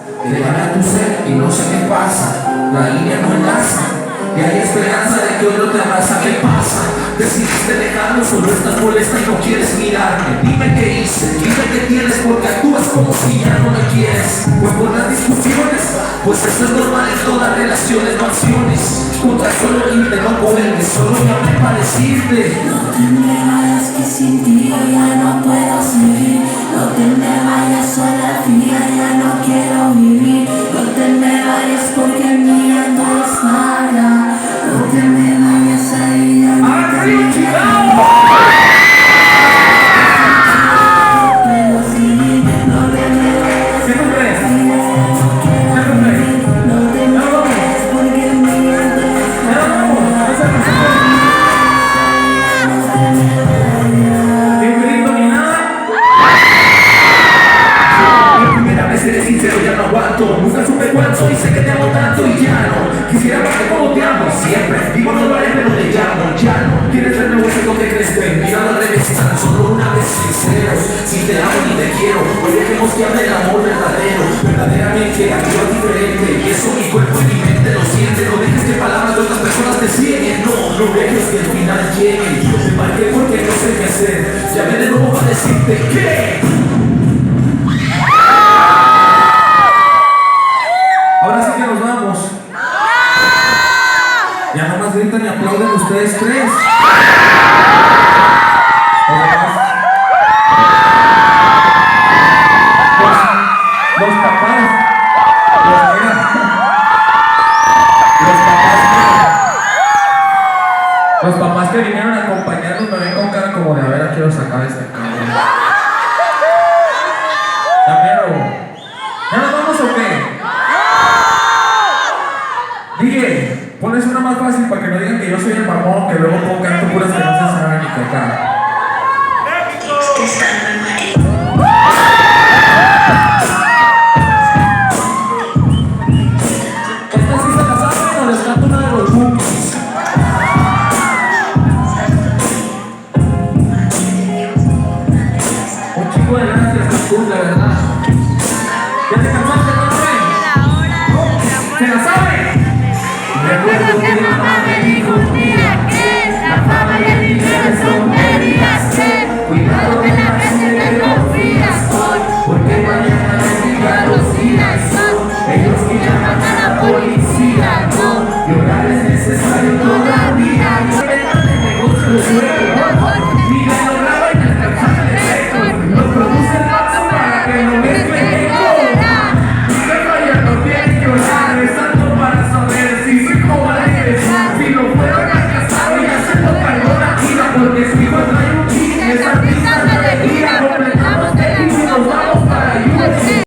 te gana tu sed y no sé qué pasa, la línea no enlaza y hay esperanza de que hoy no te abraza. ¿Qué pasa? Decidiste dejarlo, solo estás molesta y no quieres mirarme. Dime qué hice, dime qué tienes, porque actúas como si ya no me quieres. Pues por las discusiones, pues esto es normal en todas relaciones, mansiones. Contra solo irte, no vuelves, solo llame para decirte: no te me vayas, que sin ti yo ya no puedo seguir. No te me vayas sola, fría, ya no quiero vivir. No te me vayas porque mi ando es mala. No te me vayas ahí, ya no te me nunca supe cuánto y sé que te amo tanto y ya no quisiera amarte como te amo siempre. Digo no lo haré pero te llamo, ya no quieres verme hueso que crees. Míralo al revés, tan solo una vez sinceros. Si te amo ni te quiero, hoy dejemos que hable el amor verdadero. Verdaderamente actúa diferente y eso mi cuerpo y mi mente lo siente. No dejes que palabras de otras personas te cieguen. No dejes que el final llegue. Yo te marqué porque no sé qué hacer. Llamé de nuevo para decirte que ahora sí que nos vamos. Ya nomás gritan y aplauden ustedes tres. Los papás, los papás que vinieron a acompañarnos me ven con cara como de a ver a quiero sacar este cabrón. ¿Ya nos vamos o qué? DJ, pones una más fácil para que no digan que yo soy el mamón, que luego pongo canto puras que no se saben ni tocar. Esta sí se la saben o les canto una de los bookies. Un chico de ganas de escuchar, de verdad. ¿Ya te cansaste, no? ¿Se la saben? Recuerdo que mi mamá me dijo un día que la fama y el dinero es tonterías. Cuidado de la gente que confías hoy, porque mañana les diga los días son ellos que llaman a la policía. No, llorar es necesario todavía. No vendan de negocios nuevos, mira lo graba y alcanzar el efecto. Lo produce el mazo para que lo mezclen en cola. Diga vaya, no tienen que llorar, rezando para saber si soy como alegre. Si lo fueron a casar y hacerlo cargó la vida, porque su hijo trae un chiste, esa risa de alegría.